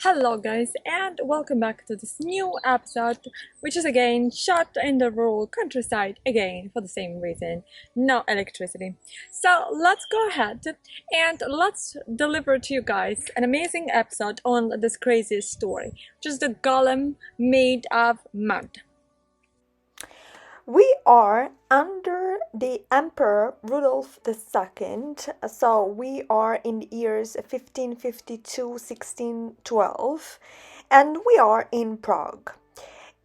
Hello guys and welcome back to this new episode, which is again shot in the rural countryside again for the same reason, no electricity. So let's go ahead and let's deliver to you guys an amazing episode on this craziest story, which is the golem made of mud. We are under the Emperor Rudolf II, so we are in the years 1552 1612, and we are in Prague.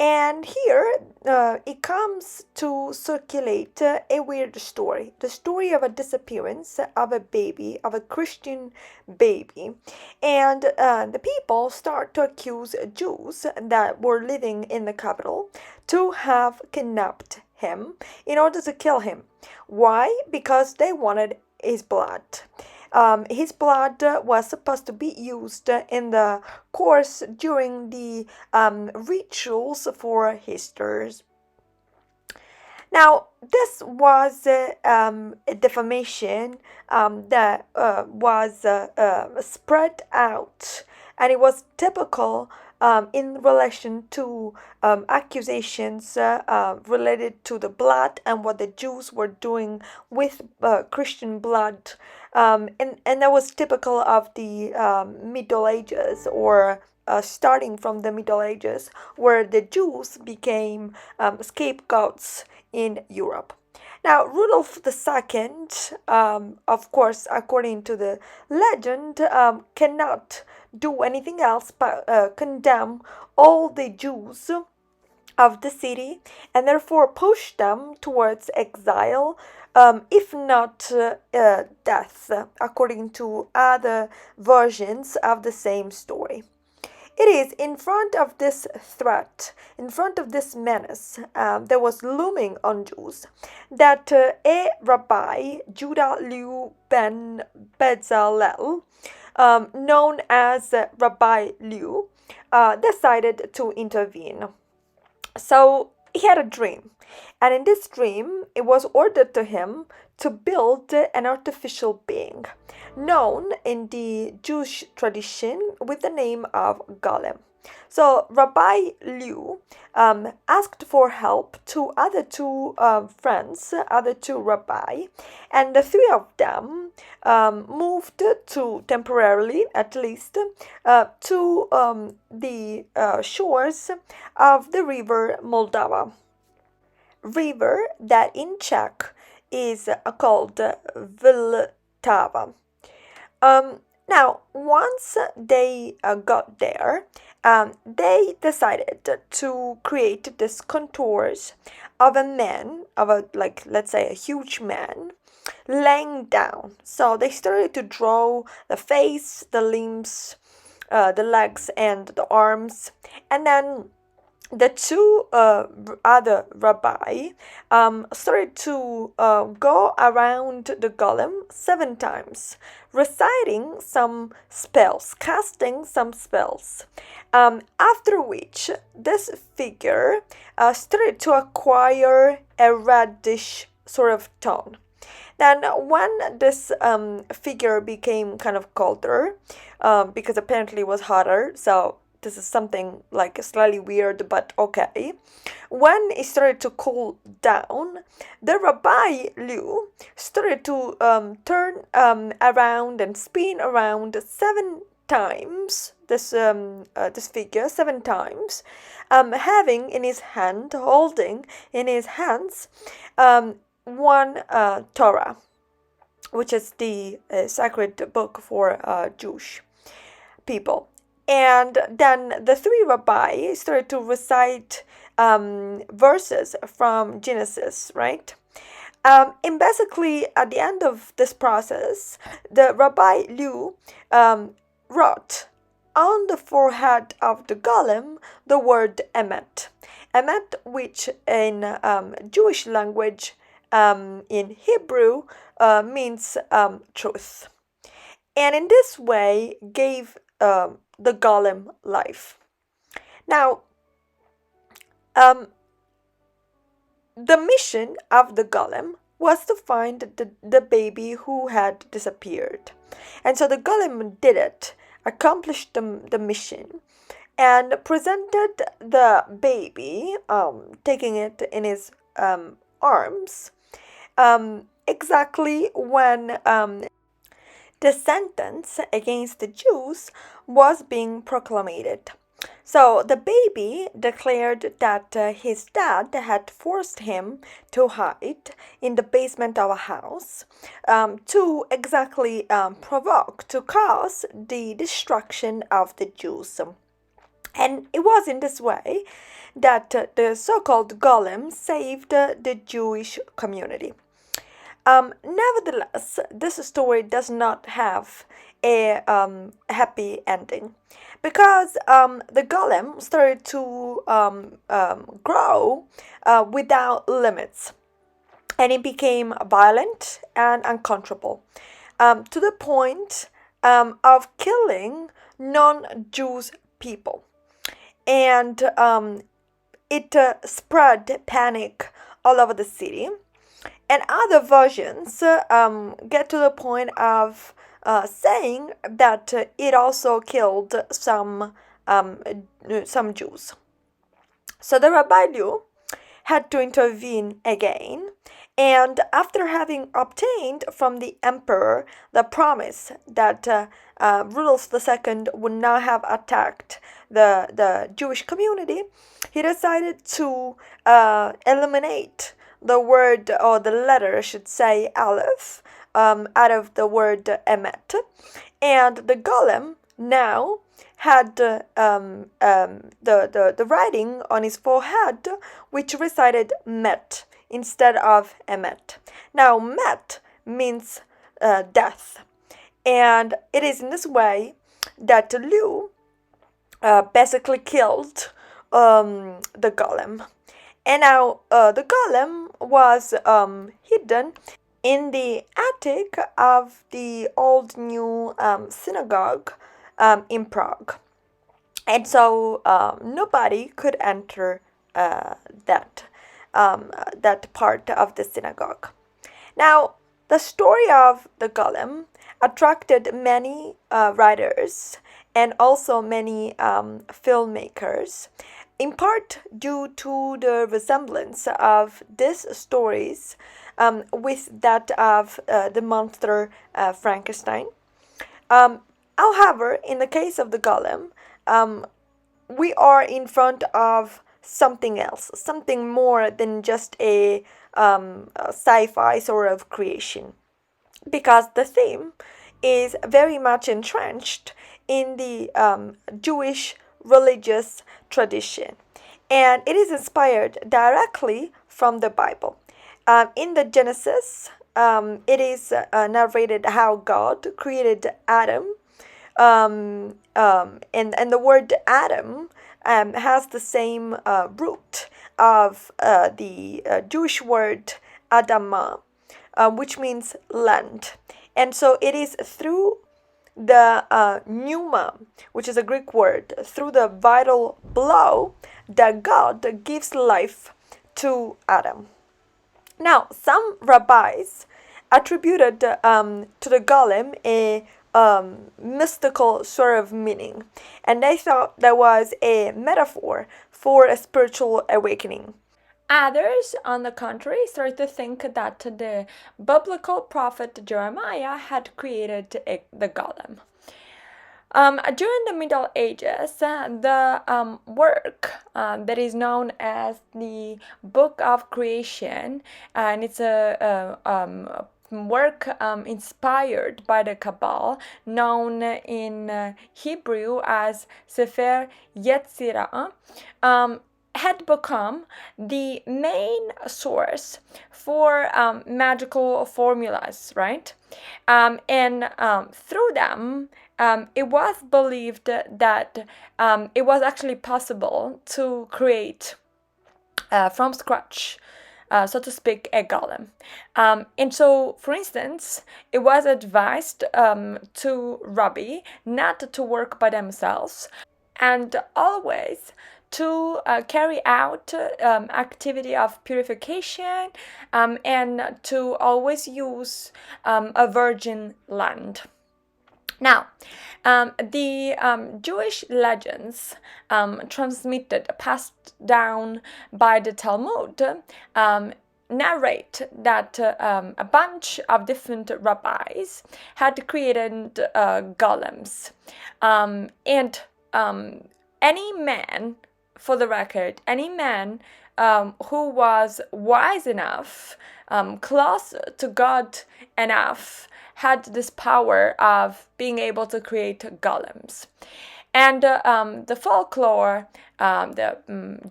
And here it comes to circulate a weird story, the story of a disappearance of a baby, of a Christian baby. And the people start to accuse Jews that were living in the capital to have kidnapped him in order to kill him. Why? Because they wanted his blood. His blood was supposed to be used in the course during the rituals for Easter's. Now, this was a defamation that was spread out, and it was typical in relation to accusations related to the blood and what the Jews were doing with Christian blood. And that was typical of the Middle Ages, or starting from the Middle Ages, where the Jews became scapegoats in Europe. Now, Rudolf II, of course, according to the legend, cannot do anything else but condemn all the Jews of the city and therefore push them towards exile, if not death, according to other versions of the same story. It is in front of this threat, in front of this menace that was looming on Jews, that a rabbi, Judah Liu ben Bezalel, known as Rabbi Liu, decided to intervene. So he had a dream, and in this dream, it was ordered to him to build an artificial being, known in the Jewish tradition with the name of Golem. So Rabbi Liu asked for help to other two friends, other two rabbi, and the three of them moved to temporarily, at least, to the shores of the river Moldova. River that in Czech is called Vltava. Now, once they got there, they decided to create these contours of a man, of a, like, let's say, a huge man, laying down. So they started to draw the face, the limbs, the legs, and the arms, and then the two other rabbi started to go around the golem 7 times, reciting some spells, casting some spells. After which, this figure started to acquire a reddish sort of tone. Then, when this figure became kind of colder, because apparently it was hotter, so this is something like slightly weird, but okay. When it started to cool down, the Rabbi Liu started to turn around and spin around 7 times. This figure 7 times, having in his hand, holding in his hands, one Torah, which is the sacred book for Jewish people. And then the three rabbis started to recite verses from Genesis, right? And basically, at the end of this process, the Rabbi Liu wrote on the forehead of the golem the word emet. Emet, which in Jewish language, in Hebrew, means truth. And in this way, gave the golem life. Now, the mission of the golem was to find the baby who had disappeared. And so the golem did it accomplished the mission and presented the baby, taking it in his arms, exactly when the sentence against the Jews was being proclaimed. So the baby declared that his dad had forced him to hide in the basement of a house to exactly provoke, to cause the destruction of the Jews. And it was in this way that the so called Golem saved the Jewish community. Nevertheless, this story does not have a happy ending because the golem started to grow without limits, and it became violent and uncontrollable to the point of killing non-Jews people. And it spread panic all over the city. And other versions get to the point of saying that it also killed some Jews. So the Rabbi Liu had to intervene again, and after having obtained from the emperor the promise that Rudolf II would not have attacked the Jewish community, he decided to eliminate the word, or the letter, I should say, Aleph, out of the word Emet. And the golem now had the writing on his forehead, which recited Met instead of Emet. Now, Met means death. And it is in this way that Liu basically killed the golem. And now the golem was hidden in the attic of the old new synagogue in Prague. And so nobody could enter that part of the synagogue. Now, the story of the golem attracted many writers and also many filmmakers, in part due to the resemblance of these stories with that of the monster Frankenstein. However, in the case of the golem, we are in front of something else, something more than just a sci-fi sort of creation, because the theme is very much entrenched in the Jewish religious tradition, and it is inspired directly from the Bible. In the Genesis, it is narrated how God created Adam, and the word Adam has the same root of the Jewish word Adamah, which means land. And so it is through the pneuma, which is a Greek word, through the vital blow that God gives life to Adam. Now, some rabbis attributed to the golem a mystical sort of meaning, and they thought there was a metaphor for a spiritual awakening. Others, on the contrary, started to think that the biblical prophet Jeremiah had created the golem. During the Middle Ages, the work that is known as the Book of Creation, and it's a work inspired by the Kabbalah, known in Hebrew as Sefer Yetzirah, had become the main source for magical formulas, right? And through them, it was believed that it was actually possible to create from scratch, so to speak, a golem. And so, for instance, it was advised to rabbi not to work by themselves, and always to carry out activity of purification, and to always use a virgin land. Now, the Jewish legends passed down by the Talmud, narrate that a bunch of different rabbis had created golems. And any man, for the record, any man who was wise enough, close to God enough, had this power of being able to create golems. And the folklore,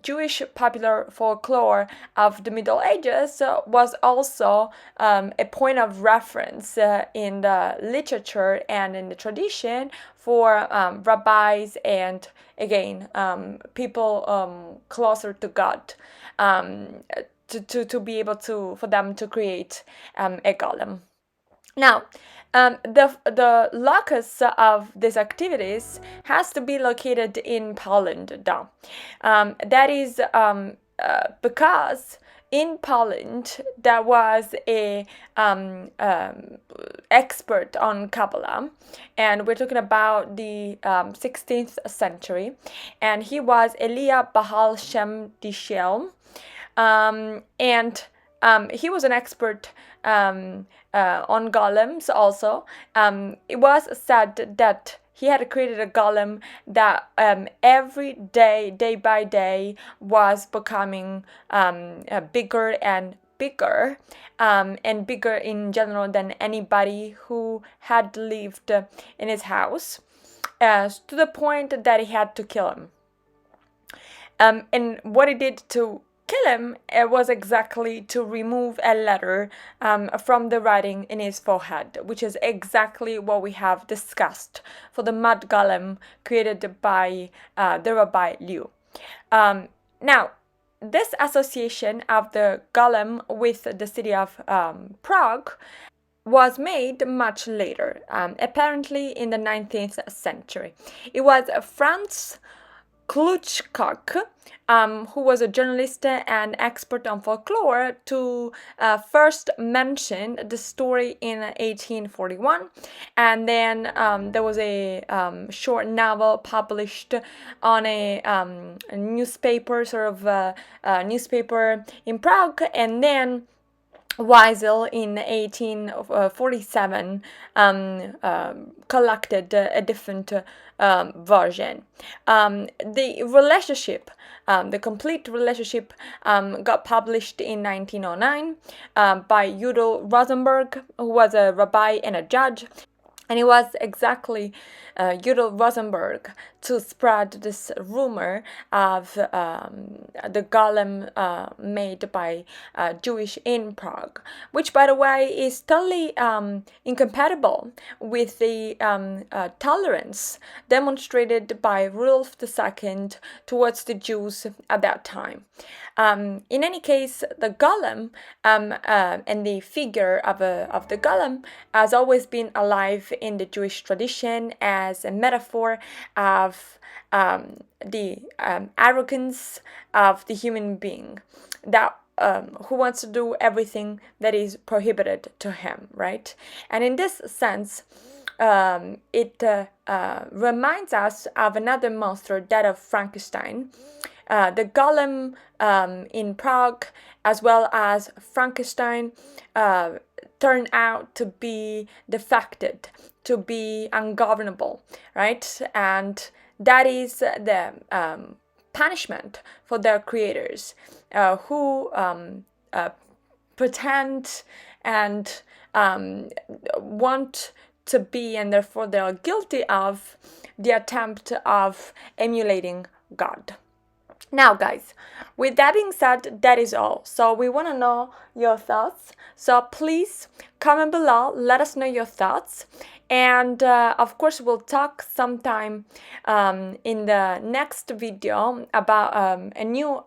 Jewish popular folklore of the Middle Ages was also a point of reference in the literature and in the tradition for rabbis and, again, people closer to God, to be able to, for them to create a golem. Now, the locus of these activities has to be located in Poland, though. That is because in Poland there was a expert on Kabbalah, and we're talking about the 16th century, and he was Elia Baal Shem Dishelm, and he was an expert on golems also. It was said that he had created a golem that every day, day by day, was becoming bigger and bigger, and bigger in general than anybody who had lived in his house, to the point that he had to kill him. And what he did to kill him was exactly to remove a letter from the writing in his forehead, which is exactly what we have discussed for the mud golem created by the Rabbi Liu. Now, this association of the golem with the city of Prague was made much later, apparently in the 19th century. It was Franz Kluchkok, who was a journalist and expert on folklore, to first mention the story in 1841, and then there was a short novel published on a newspaper, newspaper in Prague, and then Weisel in 1847 collected a different version. The relationship, the complete relationship, got published in 1909 by Udall Rosenberg, who was a rabbi and a judge. And it was exactly Udall Rosenberg to spread this rumor of the golem made by Jewish in Prague, which, by the way, is totally incompatible with the tolerance demonstrated by Rudolf II towards the Jews at that time. In any case, the golem and the figure of the golem has always been alive in the Jewish tradition as a metaphor of the arrogance of the human being, that who wants to do everything that is prohibited to him, right? And in this sense, it reminds us of another monster, that of Frankenstein. The golem in Prague, as well as Frankenstein, turned out to be defected, to be ungovernable, right? And that is the punishment for their creators, who pretend and want to be, and therefore they are guilty of the attempt of emulating God. Now, guys, with that being said, that is all. So we want to know your thoughts. So please comment below, let us know your thoughts. And of course, we'll talk sometime in the next video about a new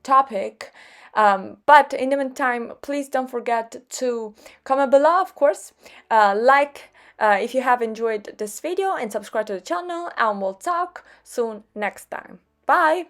topic. But in the meantime, please don't forget to comment below, of course, like if you have enjoyed this video, and subscribe to the channel, and we'll talk soon next time. Bye!